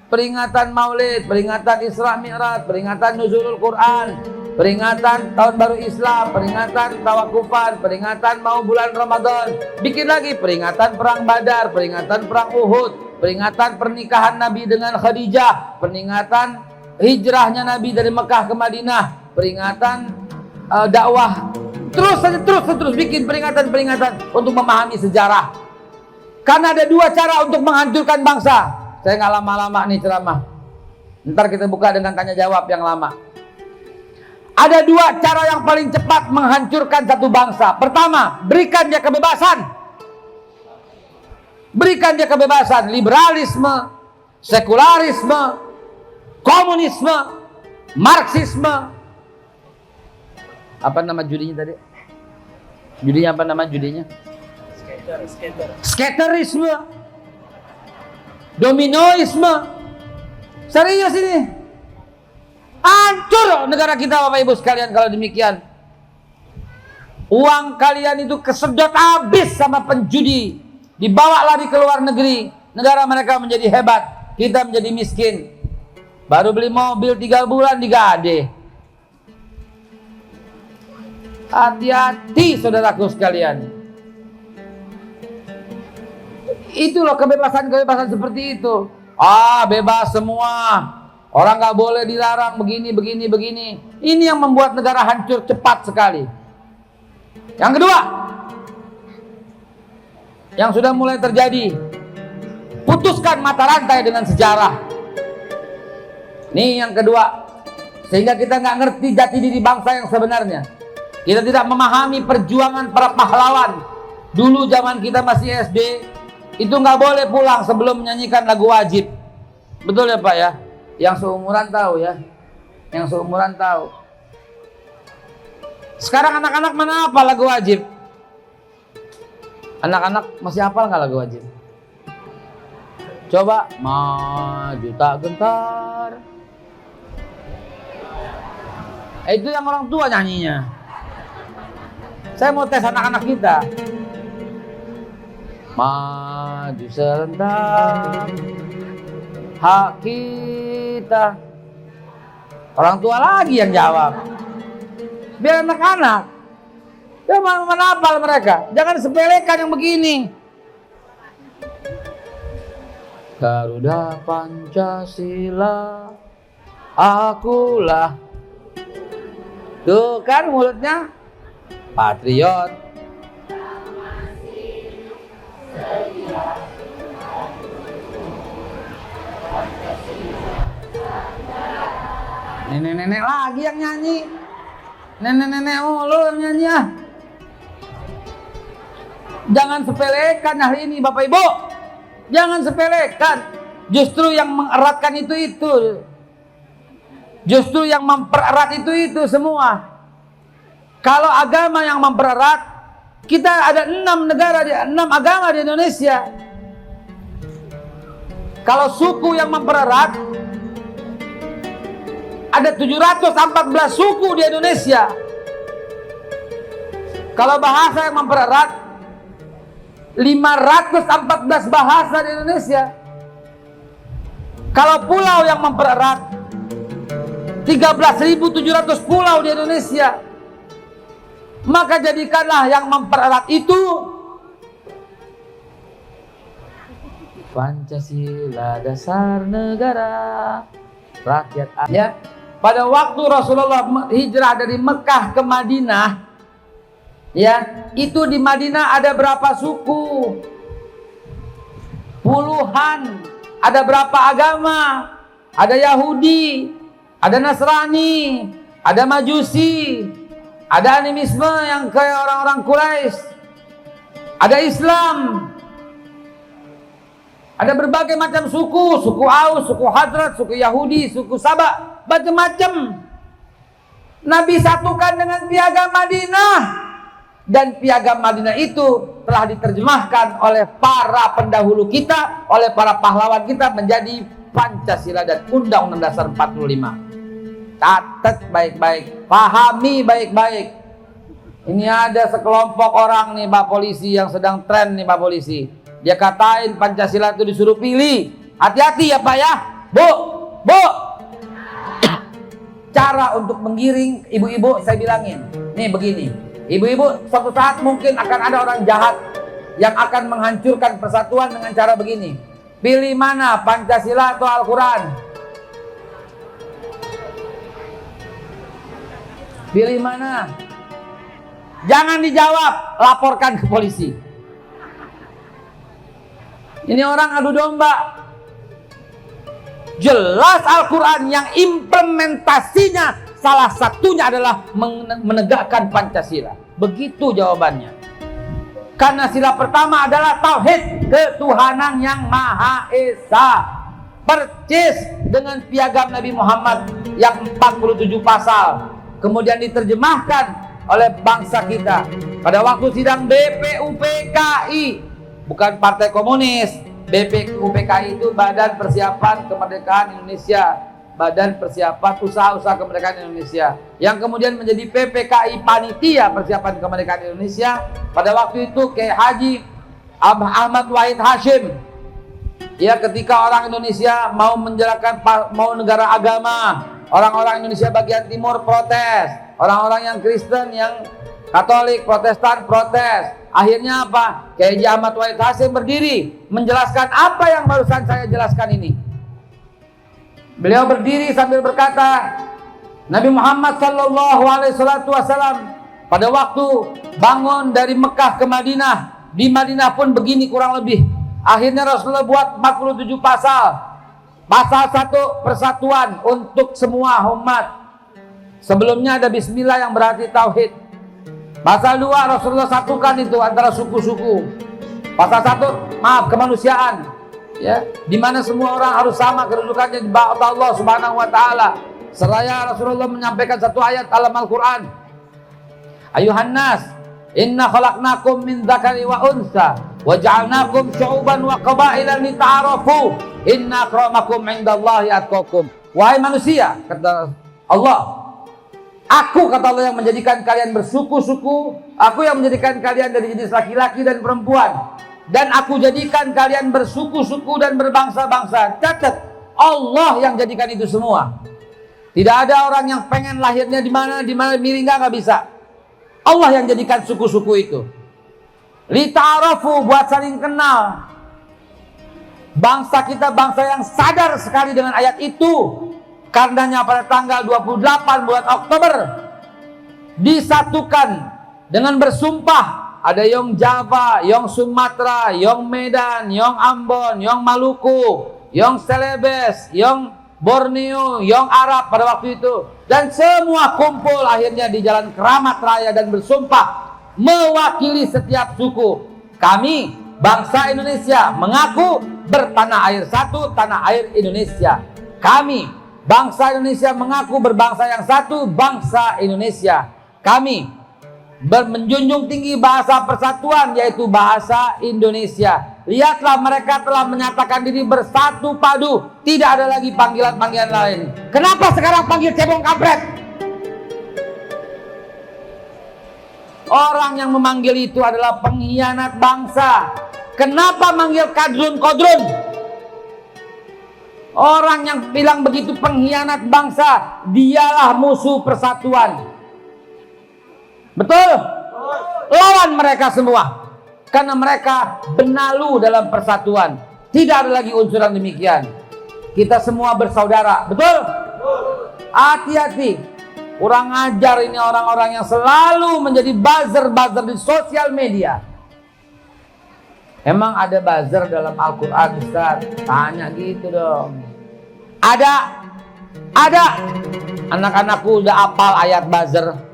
Peringatan maulid, peringatan Isra Mi'raj, peringatan Nuzulul Quran, peringatan Tahun Baru Islam, peringatan Tawakufan, peringatan mau bulan Ramadan. Bikin lagi peringatan Perang Badar, peringatan Perang Uhud, peringatan pernikahan Nabi dengan Khadijah, peringatan hijrahnya Nabi dari Mekah ke Madinah, peringatan dakwah. Terus bikin peringatan-peringatan untuk memahami sejarah Karena ada dua cara untuk menghancurkan bangsa. Saya nggak lama-lama nih ceramah. Ntar kita buka dengan tanya jawab yang lama. Ada dua cara yang paling cepat menghancurkan satu bangsa. Pertama, berikan dia kebebasan. Berikan dia kebebasan. Liberalisme, sekularisme, komunisme, marxisme. Apa nama judinya tadi? Judinya apa nama judinya? Skaterisme, dominoisme. Serius ini. Hancur negara kita Bapak Ibu sekalian kalau demikian. Uang kalian itu kesedot habis sama penjudi. Dibawa lari ke luar negeri. Negara mereka menjadi hebat. Kita menjadi miskin. Baru beli mobil 3 bulan digade. Hati-hati saudaraku sekalian. Itu loh kebebasan-kebebasan seperti itu. Bebas semua. Orang nggak boleh dilarang begini. Ini yang membuat negara hancur cepat sekali. Yang kedua, yang sudah mulai terjadi, putuskan mata rantai dengan sejarah. Ini yang kedua, sehingga kita nggak ngerti jati diri bangsa yang sebenarnya. Kita tidak memahami perjuangan para pahlawan. Dulu zaman kita masih SD, itu nggak boleh pulang sebelum menyanyikan lagu wajib. Betul ya Pak ya? Yang seumuran tahu ya. Yang seumuran tahu. Sekarang anak-anak mana apa lagu wajib? Anak-anak masih hafal nggak lagu wajib? Coba. Maju tak gentar. Itu yang orang tua nyanyinya. Saya mau tes anak-anak kita. Maju serentak hak kita. Orang tua lagi yang jawab. Biar anak-anak. Ya mana hafal mereka. Jangan sepelekan yang begini. Garuda Pancasila, akulah. Tuh kan mulutnya patriot. Nenek-nenek lagi yang nyanyi. Nenek-nenek mulu yang nyanyi ya. Jangan sepelekan hari ini Bapak Ibu. Jangan sepelekan. Justru yang mengeratkan itu. Justru yang mempererat itu semua. Kalau agama yang mempererat, kita ada 6 negara, 6 agama di Indonesia. Kalau suku yang mempererat, ada 714 suku di Indonesia. Kalau bahasa yang mempererat, 514 bahasa di Indonesia. Kalau pulau yang mempererat, 13.700 pulau di Indonesia. Maka jadikanlah yang mempererat itu Pancasila dasar negara rakyat. Ya, pada waktu Rasulullah hijrah dari Mekah ke Madinah, ya, itu di Madinah ada berapa suku? Puluhan. Ada berapa agama? Ada Yahudi, ada Nasrani, ada Majusi, ada animisme yang kayak orang-orang Quraisy, ada Islam, ada berbagai macam suku, suku Aus, suku Hadrat, suku Yahudi, suku Sabak, macam-macam. Nabi satukan dengan piagam Madinah, dan piagam Madinah itu telah diterjemahkan oleh para pendahulu kita, oleh para pahlawan kita menjadi Pancasila dan Undang-Undang Dasar 45. Catat baik-baik, pahami baik-baik. Ini ada sekelompok orang nih Pak Polisi yang sedang tren nih Pak Polisi. Dia katain Pancasila itu disuruh pilih. Hati-hati ya Pak ya. Bu. Cara untuk menggiring ibu-ibu saya bilangin. Nih begini. Ibu-ibu suatu saat mungkin akan ada orang jahat yang akan menghancurkan persatuan dengan cara begini. Pilih mana, Pancasila atau Al-Quran? Pilih mana? Jangan dijawab, laporkan ke polisi. Ini orang adu domba. Jelas Al-Quran yang implementasinya salah satunya adalah menegakkan Pancasila. Begitu jawabannya. Karena sila pertama adalah tauhid ketuhanan yang Maha Esa. Percis dengan piagam Nabi Muhammad yang 47 pasal. Kemudian diterjemahkan oleh bangsa kita. Pada waktu sidang BPUPKI, bukan Partai Komunis. BPUPKI itu Badan Persiapan Kemerdekaan Indonesia. Badan Persiapan Usaha-Usaha Kemerdekaan Indonesia, yang kemudian menjadi PPKI Panitia Persiapan Kemerdekaan Indonesia. Pada waktu itu Kiai Haji Ahmad Wahid Hashim, ya, ketika orang Indonesia mau menjalankan mau negara agama, orang-orang Indonesia bagian timur protes, orang-orang yang Kristen, yang Katolik, Protestan protes. Akhirnya apa? Kiai Haji Ahmad Wahid Hashim berdiri menjelaskan apa yang barusan saya jelaskan ini. Beliau berdiri sambil berkata, Nabi Muhammad SAW pada waktu bangun dari Mekah ke Madinah, di Madinah pun begini kurang lebih. Akhirnya Rasulullah buat 47 pasal. Pasal 1 persatuan untuk semua umat. Sebelumnya ada bismillah yang berarti tauhid. Pasal 2 Rasulullah satukan itu antara suku-suku. Pasal 1 maaf, kemanusiaan. Ya, di mana semua orang harus sama kedudukannya di bawah Allah Subhanahu wa taala. Seraya Rasulullah menyampaikan satu ayat dalam Al-Qur'an. Ayuhan nas, inna khalaqnakum min dzakari wa unsa wa ja'alnakum syu'uban wa qabaila lita'arafu inna akramakum 'indallahi atqakum. Wahai manusia, kata Allah, aku, kata Allah, yang menjadikan kalian bersuku-suku, aku yang menjadikan kalian dari jenis laki-laki dan perempuan. Dan aku jadikan kalian bersuku-suku dan berbangsa-bangsa. Catat, Allah yang jadikan itu semua. Tidak ada orang yang pengen lahirnya di mana miringga, nggak bisa. Allah yang jadikan suku-suku itu. Lita'arafu, buat saling kenal. Bangsa kita bangsa yang sadar sekali dengan ayat itu. Karenanya pada tanggal 28 bulan Oktober disatukan dengan bersumpah. Ada Yong Java, Yong Sumatera, Yong Medan, Yong Ambon, Yong Maluku, Yong Celebes, Yong Borneo, Yong Arab pada waktu itu. Dan semua kumpul akhirnya di Jalan Keramat Raya dan bersumpah mewakili setiap suku. Kami, bangsa Indonesia, mengaku bertanah air satu, tanah air Indonesia. Kami, bangsa Indonesia, mengaku berbangsa yang satu, bangsa Indonesia. Kami menjunjung tinggi bahasa persatuan, yaitu bahasa Indonesia. Lihatlah, mereka telah menyatakan diri bersatu padu. Tidak ada lagi panggilan-panggilan lain. Kenapa sekarang panggil cebong kampret? Orang yang memanggil itu adalah pengkhianat bangsa. Kenapa manggil kadrun kodrun? Orang yang bilang begitu pengkhianat bangsa, dialah musuh persatuan. Betul? Lawan mereka semua. Karena mereka benalu dalam persatuan. Tidak ada lagi unsur yang demikian. Kita semua bersaudara. Betul? Hati-hati. Kurang ajar ini orang-orang yang selalu menjadi buzzer-buzzer di sosial media. Emang ada buzzer dalam Al-Quran, Ustaz? Tanya gitu dong. Ada. Anak-anakku udah hafal ayat buzzer.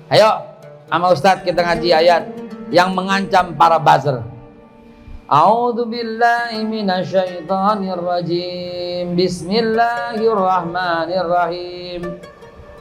Ayo, sama Ustadz kita ngaji ayat yang mengancam para buzzer. A'udzubillahi minasyaitonirrajim. Bismillahirrahmanirrahim.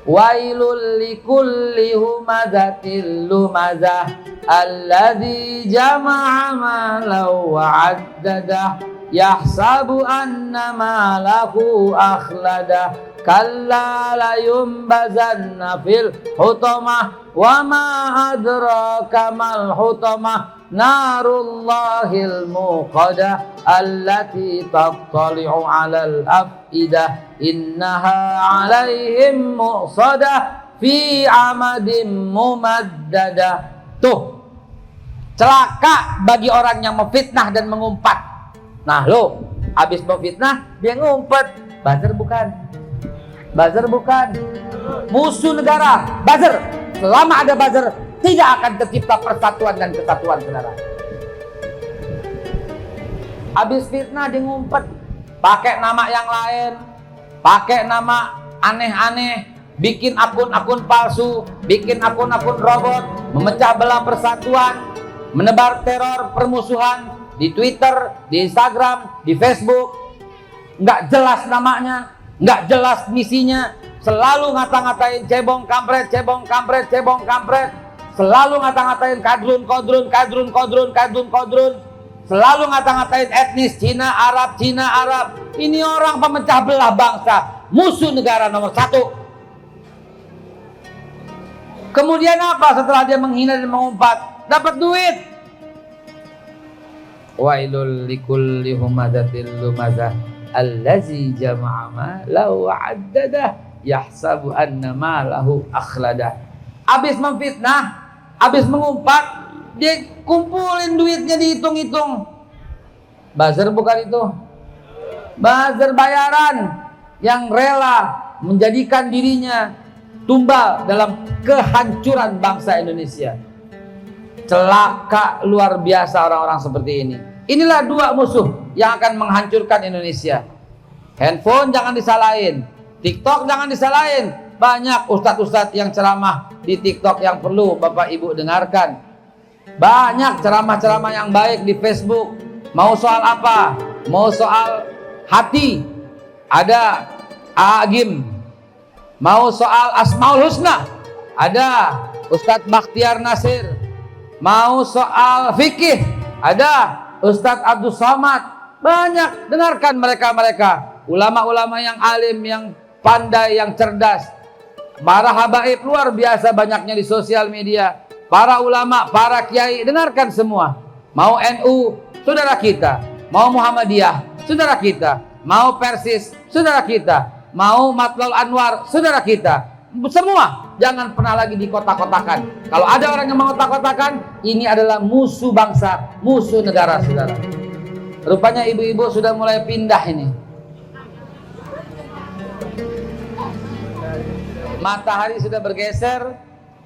Wailul likulli humazatil lumazah alladzi jama'a malan wa 'addadah yahsabu anna malahu akhladah. Kalla la yumbazanna fil hutamah wa ma adraka mal hutamah narullahil muqadah allati tattali'u 'alal afidah innaha 'alaihim muqsadah fi 'amadin mumaddadah. Tuh, celaka bagi orang yang memfitnah dan mengumpat. Nah lo, habis memfitnah dia ngumpet. Buzzer bukan. Musuh negara, buzzer. Selama ada buzzer, tidak akan tercipta persatuan dan kesatuan, saudara. Habis fitnah dia ngumpet, pakai nama yang lain, pakai nama aneh-aneh, bikin akun-akun palsu, bikin akun-akun robot, memecah belah persatuan, menebar teror permusuhan di Twitter, di Instagram, di Facebook. Nggak jelas namanya, nggak jelas misinya, selalu ngata-ngatain cebong kampret, cebong kampret, cebong kampret, selalu ngata-ngatain kadrun, kodrun, kadrun, kodrun, kadrun, kodrun, selalu ngata-ngatain etnis Cina, Arab, Cina, Arab. Ini orang pemecah belah bangsa, musuh negara nomor 1. Kemudian apa setelah dia menghina dan mengumpat? Dapat duit. Wailul likulli humazatil lumazah allazi jama'a malahu wa'addadah yahsabu anna malahu akhladah. Habis memfitnah, habis mengumpat, dia kumpulin duitnya, dihitung-hitung. Buzzer bukan itu? Buzzer bayaran yang rela menjadikan dirinya tumbal dalam kehancuran bangsa Indonesia. Celaka luar biasa orang-orang seperti ini. Inilah dua musuh yang akan menghancurkan Indonesia. Handphone jangan disalahin, TikTok jangan disalahin. Banyak ustadz-ustadz yang ceramah di TikTok yang perlu Bapak Ibu dengarkan. Banyak ceramah-ceramah yang baik di Facebook. Mau soal apa? Mau soal hati, ada Agim. Mau soal Asmaul Husna, ada Ustadz Bakhtiar Nasir. Mau soal fikih, ada Ustadz Abdul Somad. Banyak, dengarkan mereka-mereka, ulama-ulama yang alim, yang pandai, yang cerdas. Para habaib luar biasa banyaknya di sosial media. Para ulama, para kiai, dengarkan semua. Mau NU, saudara kita. Mau Muhammadiyah, saudara kita. Mau Persis, saudara kita. Mau Matlul Anwar, saudara kita. Semua jangan pernah lagi dikotak-kotakan. Kalau ada orang yang mengotak-kotakan, ini adalah musuh bangsa, musuh negara, saudara. Rupanya ibu-ibu sudah mulai pindah ini. Matahari sudah bergeser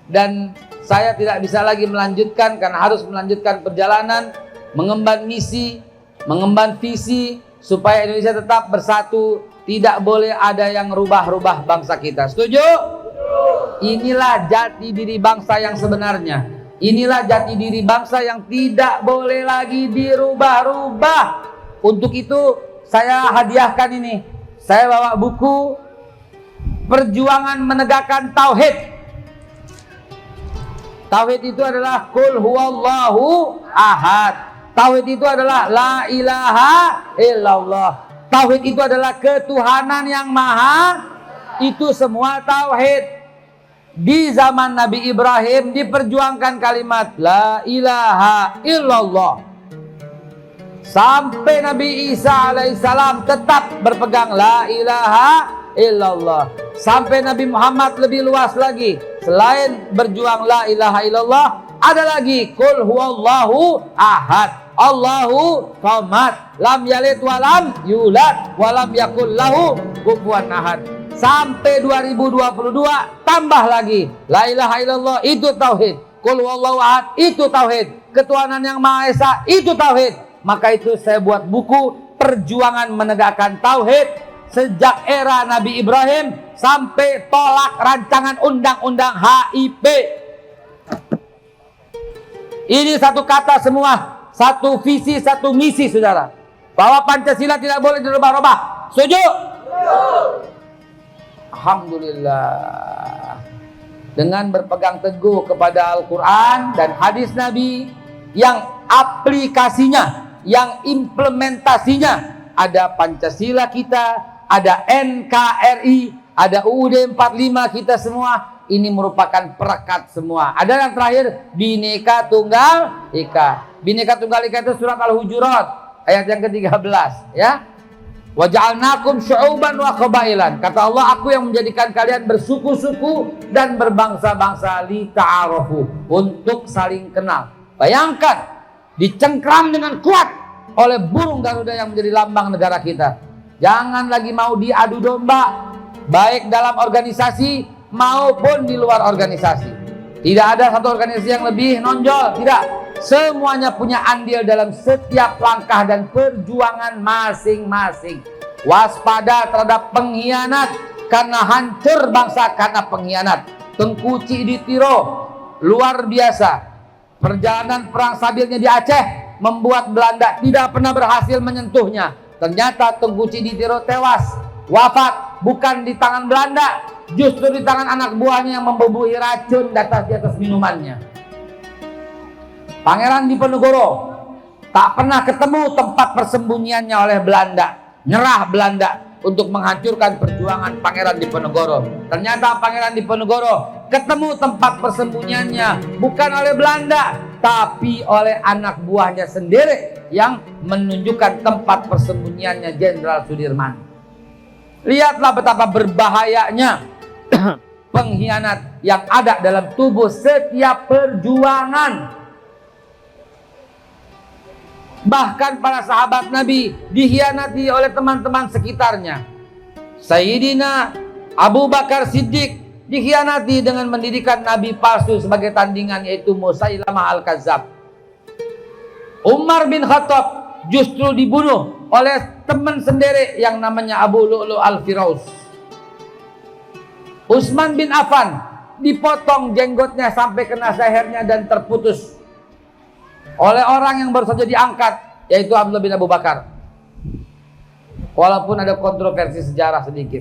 dan saya tidak bisa lagi melanjutkan karena harus melanjutkan perjalanan, mengemban misi, mengemban visi supaya Indonesia tetap bersatu. Tidak boleh ada yang rubah-rubah bangsa kita. Setuju? Inilah jati diri bangsa yang sebenarnya. Inilah jati diri bangsa yang tidak boleh lagi dirubah-rubah. Untuk itu saya hadiahkan ini. Saya bawa buku Perjuangan Menegakkan Tauhid. Tauhid itu adalah Qul huwallahu ahad. Tauhid itu adalah la ilaha illallah. Tauhid itu adalah ketuhanan yang maha. Itu semua tauhid. Di zaman Nabi Ibrahim diperjuangkan kalimat la ilaha illallah. Sampai Nabi Isa alaihissalam tetap berpegang la ilaha illallah. Sampai Nabi Muhammad lebih luas lagi. Selain berjuang la ilaha illallah, ada lagi Qul huwallahu ahad. Allahu samad, lam yalid walam yulad, walam yakul lahu kufuwan ahad. Sampai 2022 tambah lagi la ilaha illallah, itu tauhid. Qul huwallahu ahad, itu tauhid. Ketuhanan yang maha esa, itu tauhid. Maka itu saya buat buku Perjuangan Menegakkan Tauhid sejak era Nabi Ibrahim sampai tolak rancangan undang-undang HIP. Ini satu kata semua. Satu visi, satu misi, saudara. Bahwa Pancasila tidak boleh dirubah-rubah. Setuju? Alhamdulillah. Dengan berpegang teguh kepada Al-Quran dan hadis Nabi, yang aplikasinya, yang implementasinya ada Pancasila kita, ada NKRI, ada UUD 45 kita semua. Ini merupakan perekat semua. Ada yang terakhir, Bhinneka Tunggal Ika. Bhinneka Tunggal Ika itu surat Al-Hujurat ayat yang ke-13, ya. Wa ja'alnakum syu'uban wa qabailan. Kata Allah, aku yang menjadikan kalian bersuku-suku dan berbangsa-bangsa li ta'arufu, untuk saling kenal. Bayangkan, dicengkram dengan kuat oleh burung Garuda yang menjadi lambang negara kita. Jangan lagi mau diadu domba, baik dalam organisasi maupun di luar organisasi. Tidak ada satu organisasi yang lebih nonjol, tidak. Semuanya punya andil dalam setiap langkah dan perjuangan masing-masing. Waspada terhadap pengkhianat, karena hancur bangsa karena pengkhianat. Tengku Ciditiro luar biasa. Perjalanan perang Sabilnya di Aceh membuat Belanda tidak pernah berhasil menyentuhnya. Ternyata Tengku Ciditiro tewas, wafat bukan di tangan Belanda, justru di tangan anak buahnya yang membubuhi racun di atas minumannya. Pangeran Diponegoro tak pernah ketemu tempat persembunyiannya oleh Belanda. Nyerah Belanda untuk menghancurkan perjuangan Pangeran Diponegoro. Ternyata Pangeran Diponegoro ketemu tempat persembunyiannya bukan oleh Belanda, tapi oleh anak buahnya sendiri yang menunjukkan tempat persembunyiannya Jenderal Sudirman. Lihatlah betapa berbahayanya pengkhianat yang ada dalam tubuh setiap perjuangan. Bahkan para sahabat Nabi dikhianati oleh teman-teman sekitarnya. Sayyidina Abu Bakar Siddiq dikhianati dengan mendirikan Nabi palsu sebagai tandingan, yaitu Musailamah Al-Kadzab. Umar bin Khattab justru dibunuh oleh teman sendiri yang namanya Abu Lu'lu' Al-Firaus. Utsman bin Affan dipotong jenggotnya sampai kena lehernya dan terputus oleh orang yang baru saja diangkat, yaitu Abdullah bin Abu Bakar. Walaupun ada kontroversi sejarah sedikit.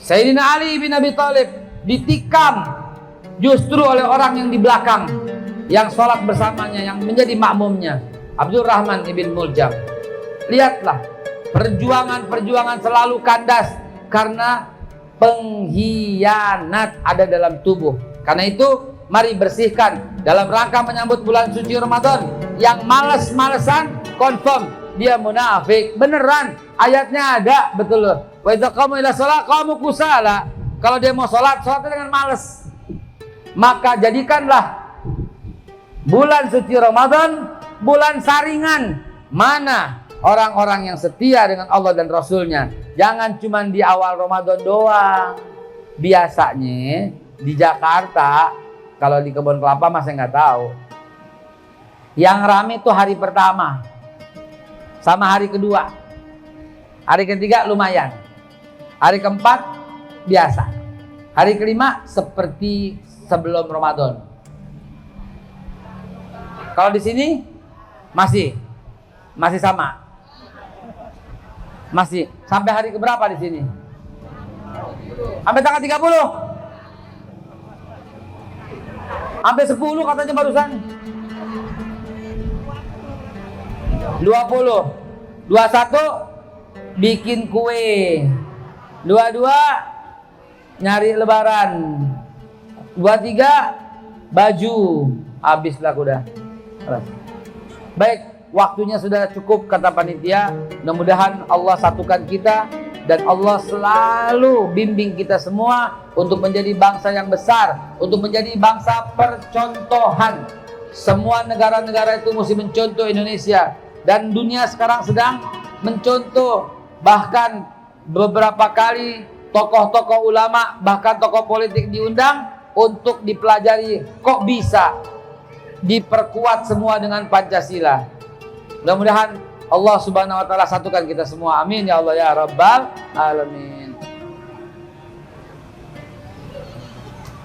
Sayyidina Ali bin Abi Thalib ditikam justru oleh orang yang di belakang, yang sholat bersamanya, yang menjadi makmumnya, Abdurrahman ibn Muljam. Lihatlah, perjuangan-perjuangan selalu kandas karena pengkhianat ada dalam tubuh. Karena itu mari bersihkan dalam rangka menyambut bulan suci Ramadan. Yang males-malesan confirm dia munafik. Beneran, ayatnya ada, betul loh. Wa idza qamu ila shalah qamu kusala. Kalau dia mau sholat, sholatnya dengan males. Maka jadikanlah bulan suci Ramadan bulan saringan. Mana orang-orang yang setia dengan Allah dan Rasulnya? Jangan cuma di awal Ramadan doang. Biasanya di Jakarta, kalau di kebun kelapa mas saya nggak tahu. Yang rame itu hari pertama sama hari kedua. Hari ketiga lumayan. Hari keempat biasa. Hari kelima seperti sebelum Ramadan. Kalau di sini masih sama. Masih sampai hari keberapa di sini? Sampai tanggal 30. Sampai 10 katanya barusan. 20. 21 bikin kue. 22 nyari lebaran. 23 baju. Habislah kuda. Baik, waktunya sudah cukup kata panitia. Mudah-mudahan Allah satukan kita dan Allah selalu bimbing kita semua untuk menjadi bangsa yang besar, untuk menjadi bangsa percontohan. Semua negara-negara itu mesti mencontoh Indonesia, dan dunia sekarang sedang mencontoh. Bahkan beberapa kali tokoh-tokoh ulama, bahkan tokoh politik diundang untuk dipelajari kok bisa diperkuat semua dengan Pancasila. Mudah-mudahan Allah Subhanahu wa taala satukan kita semua. Amin ya Allah ya Rabbal alamin.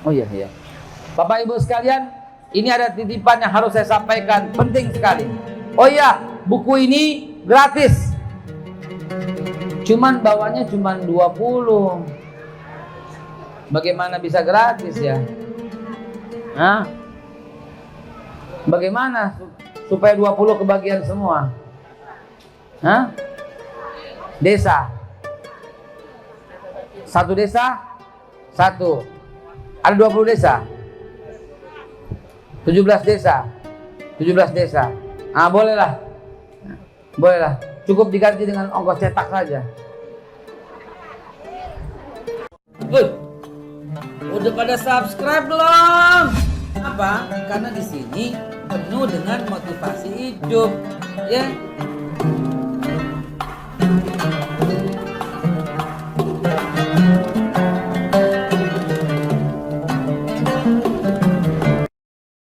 Oh iya. Bapak Ibu sekalian, ini ada titipan yang harus saya sampaikan, penting sekali. Oh iya, buku ini gratis. Cuman bawanya cuman 20. Bagaimana bisa gratis ya? Hah? Bagaimana supaya 20 kebagian semua? Hah? Desa. Satu desa? Satu. Ada 20 desa? 17 desa. 17 desa. Ah, bolehlah. Bolehlah. Cukup diganti dengan ongkos cetak saja. Udah pada subscribe belum? Apa? Karena di sini penuh dengan motivasi hidup, ya.